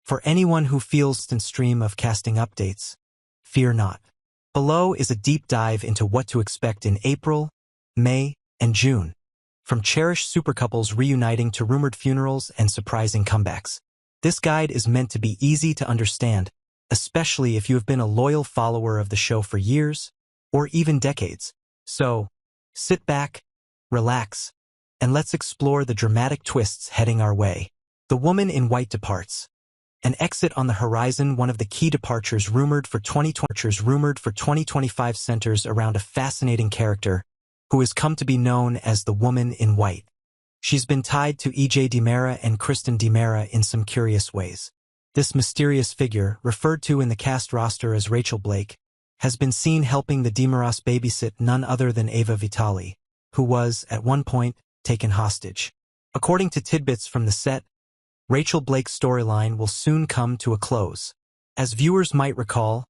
For anyone who feels the stream of casting updates, fear not. Below is a deep dive into what to expect in April, May, and June. From cherished supercouples reuniting to rumored funerals and surprising comebacks. This guide is meant to be easy to understand, especially if you have been a loyal follower of the show for years, or even decades. So, sit back, relax, and let's explore the dramatic twists heading our way. The Woman in White departs. An exit on the horizon. One of the key departures rumored for 2025 centers around a fascinating character who has come to be known as the Woman in White. She's been tied to EJ DiMera and Kristen DiMera in some curious ways. This mysterious figure, referred to in the cast roster as Rachel Blake, has been seen helping the DiMeras babysit none other than Ava Vitali, who was, at one point, taken hostage. According to tidbits from the set, Rachel Blake's storyline will soon come to a close. As viewers might recall,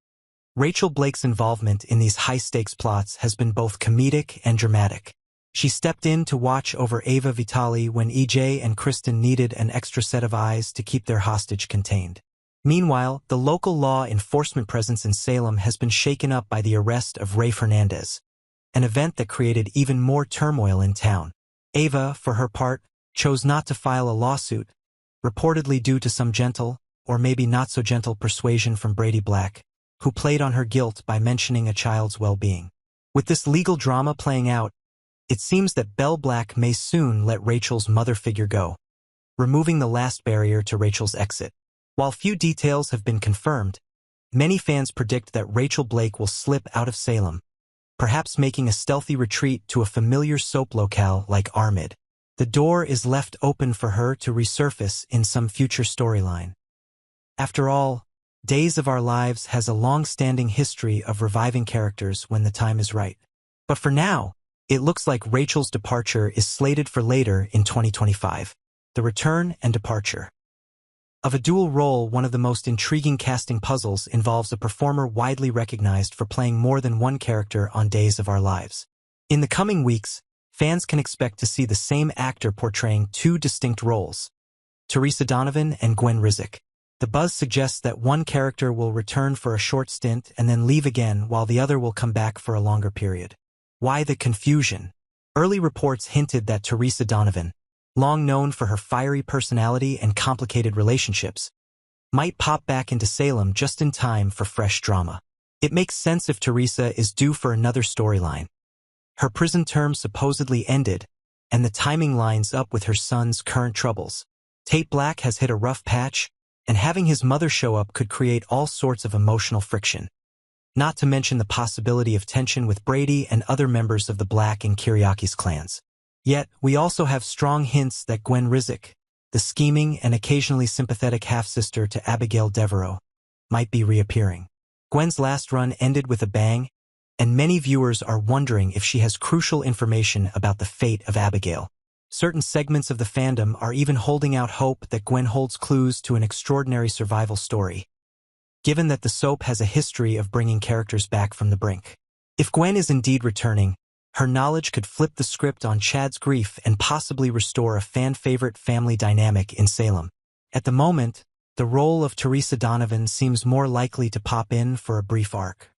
Rachel Blake's involvement in these high-stakes plots has been both comedic and dramatic. She stepped in to watch over Ava Vitali when EJ and Kristen needed an extra set of eyes to keep their hostage contained. Meanwhile, the local law enforcement presence in Salem has been shaken up by the arrest of Ray Fernandez, an event that created even more turmoil in town. Ava, for her part, chose not to file a lawsuit, reportedly due to some gentle, or maybe not so gentle persuasion from Brady Black, who played on her guilt by mentioning a child's well-being. With this legal drama playing out, it seems that Belle Black may soon let Rachel's mother figure go, removing the last barrier to Rachel's exit. While few details have been confirmed, many fans predict that Rachel Blake will slip out of Salem, perhaps making a stealthy retreat to a familiar soap locale like Armid. The door is left open for her to resurface in some future storyline. After all, Days of Our Lives has a long-standing history of reviving characters when the time is right. But for now, it looks like Rachel's departure is slated for later in 2025. The return and departure of a dual role. One of the most intriguing casting puzzles involves a performer widely recognized for playing more than one character on Days of Our Lives. In the coming weeks, fans can expect to see the same actor portraying two distinct roles, Teresa Donovan and Gwen Rizek. The buzz suggests that one character will return for a short stint and then leave again, while the other will come back for a longer period. Why the confusion? Early reports hinted that Teresa Donovan, long known for her fiery personality and complicated relationships, might pop back into Salem just in time for fresh drama. It makes sense if Teresa is due for another storyline. Her prison term supposedly ended, and the timing lines up with her son's current troubles. Tate Black has hit a rough patch, and having his mother show up could create all sorts of emotional friction. Not to mention the possibility of tension with Brady and other members of the Black and Kiriakis clans. Yet, we also have strong hints that Gwen Rizek, the scheming and occasionally sympathetic half-sister to Abigail Devereaux, might be reappearing. Gwen's last run ended with a bang, and many viewers are wondering if she has crucial information about the fate of Abigail. Certain segments of the fandom are even holding out hope that Gwen holds clues to an extraordinary survival story, given that the soap has a history of bringing characters back from the brink. If Gwen is indeed returning, her knowledge could flip the script on Chad's grief and possibly restore a fan-favorite family dynamic in Salem. At the moment, the role of Teresa Donovan seems more likely to pop in for a brief arc.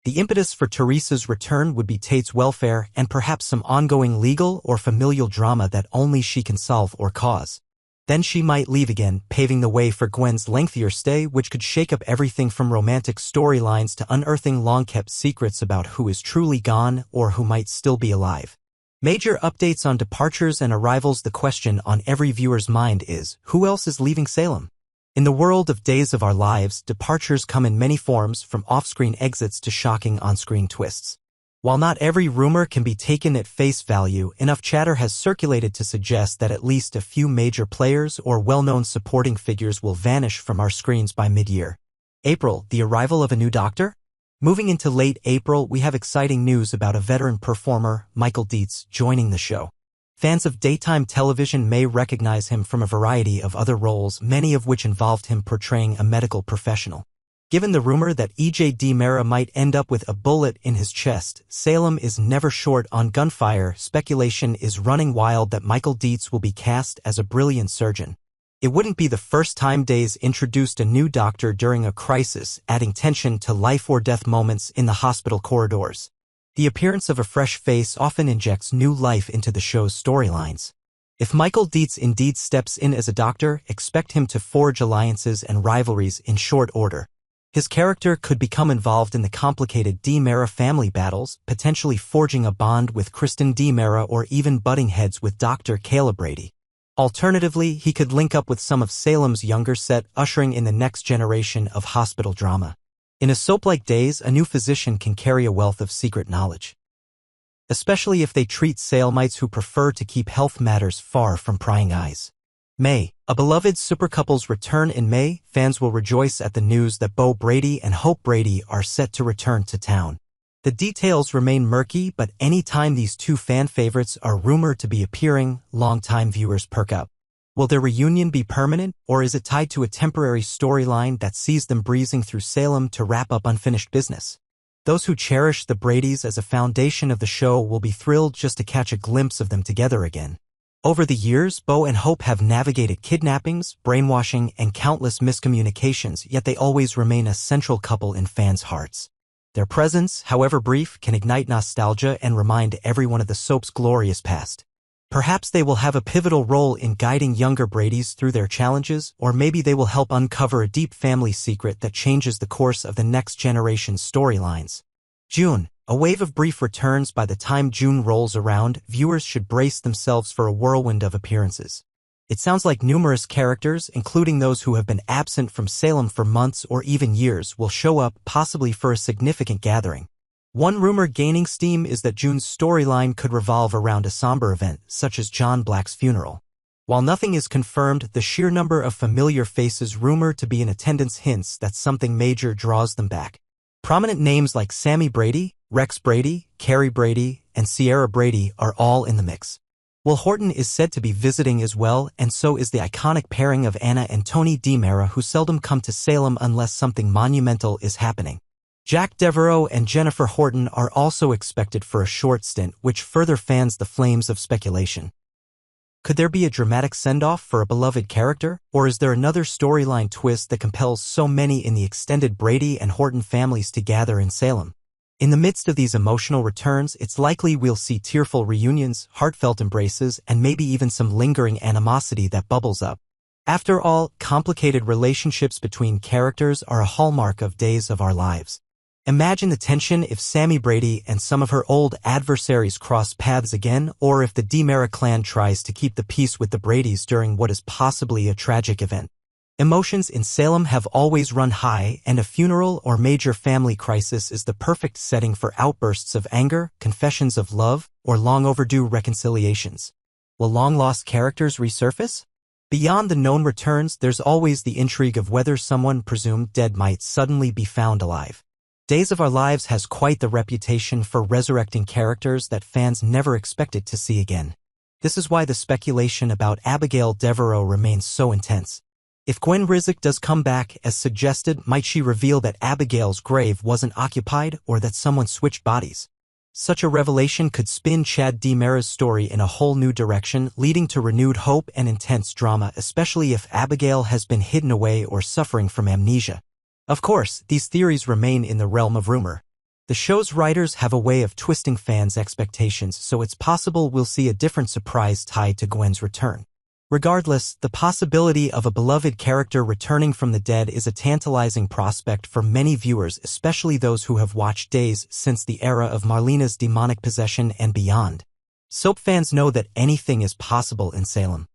The impetus for Teresa's return would be Tate's welfare and perhaps some ongoing legal or familial drama that only she can solve or cause. Then she might leave again, paving the way for Gwen's lengthier stay, which could shake up everything from romantic storylines to unearthing long-kept secrets about who is truly gone or who might still be alive. Major updates on departures and arrivals. The question on every viewer's mind is, who else is leaving Salem? In the world of Days of Our Lives, departures come in many forms, from off-screen exits to shocking on-screen twists. While not every rumor can be taken at face value, enough chatter has circulated to suggest that at least a few major players or well-known supporting figures will vanish from our screens by mid-year. April, the arrival of a new Doctor? Moving into late April, we have exciting news about a veteran performer, Michael Dietz, joining the show. Fans of daytime television may recognize him from a variety of other roles, many of which involved him portraying a medical professional. Given the rumor that EJ DiMera might end up with a bullet in his chest, Salem is never short on gunfire. Speculation is running wild that Michael Dietz will be cast as a brilliant surgeon, It wouldn't be the first time Days introduced a new doctor during a crisis, adding tension to life-or-death moments in the hospital corridors. The appearance of a fresh face often injects new life into the show's storylines. If Michael Dietz indeed steps in as a doctor, expect him to forge alliances and rivalries in short order. His character could become involved in the complicated DiMera family battles, potentially forging a bond with Kristen DiMera or even butting heads with Dr. Kayla Brady. Alternatively, he could link up with some of Salem's younger set, ushering in the next generation of hospital drama. In a soap like Days, a new physician can carry a wealth of secret knowledge, especially if they treat Salemites who prefer to keep health matters far from prying eyes. May. A beloved supercouple's return in May. Fans will rejoice at the news that Beau Brady and Hope Brady are set to return to town. The details remain murky, but anytime these two fan favorites are rumored to be appearing, longtime viewers perk up. Will their reunion be permanent, or is it tied to a temporary storyline that sees them breezing through Salem to wrap up unfinished business? Those who cherish the Bradys as a foundation of the show will be thrilled just to catch a glimpse of them together again. Over the years, Beau and Hope have navigated kidnappings, brainwashing, and countless miscommunications, yet they always remain a central couple in fans' hearts. Their presence, however brief, can ignite nostalgia and remind everyone of the soap's glorious past. Perhaps they will have a pivotal role in guiding younger Bradys through their challenges, or maybe they will help uncover a deep family secret that changes the course of the next generation's storylines. June. A wave of brief returns. By the time June rolls around, viewers should brace themselves for a whirlwind of appearances. It sounds like numerous characters, including those who have been absent from Salem for months or even years, will show up, possibly for a significant gathering. One rumor gaining steam is that June's storyline could revolve around a somber event, such as John Black's funeral. While nothing is confirmed, the sheer number of familiar faces rumored to be in attendance hints that something major draws them back. Prominent names like Sammy Brady, Rex Brady, Carrie Brady, and Sierra Brady are all in the mix. Will Horton is said to be visiting as well, and so is the iconic pairing of Anna and Tony DiMera, who seldom come to Salem unless something monumental is happening. Jack Devereaux and Jennifer Horton are also expected for a short stint, which further fans the flames of speculation. Could there be a dramatic send-off for a beloved character, or is there another storyline twist that compels so many in the extended Brady and Horton families to gather in Salem? In the midst of these emotional returns, it's likely we'll see tearful reunions, heartfelt embraces, and maybe even some lingering animosity that bubbles up. After all, complicated relationships between characters are a hallmark of Days of Our Lives. Imagine the tension if Sammy Brady and some of her old adversaries cross paths again, or if the DiMera clan tries to keep the peace with the Bradys during what is possibly a tragic event. Emotions in Salem have always run high, and a funeral or major family crisis is the perfect setting for outbursts of anger, confessions of love, or long-overdue reconciliations. Will long-lost characters resurface? Beyond the known returns, there's always the intrigue of whether someone presumed dead might suddenly be found alive. Days of Our Lives has quite the reputation for resurrecting characters that fans never expected to see again. This is why the speculation about Abigail Devereaux remains so intense. If Gwen Rizek does come back, as suggested, might she reveal that Abigail's grave wasn't occupied or that someone switched bodies? Such a revelation could spin Chad DiMera's story in a whole new direction, leading to renewed hope and intense drama, especially if Abigail has been hidden away or suffering from amnesia. Of course, these theories remain in the realm of rumor. The show's writers have a way of twisting fans' expectations, so it's possible we'll see a different surprise tied to Gwen's return. Regardless, the possibility of a beloved character returning from the dead is a tantalizing prospect for many viewers, especially those who have watched Days since the era of Marlena's demonic possession and beyond. Soap fans know that anything is possible in Salem.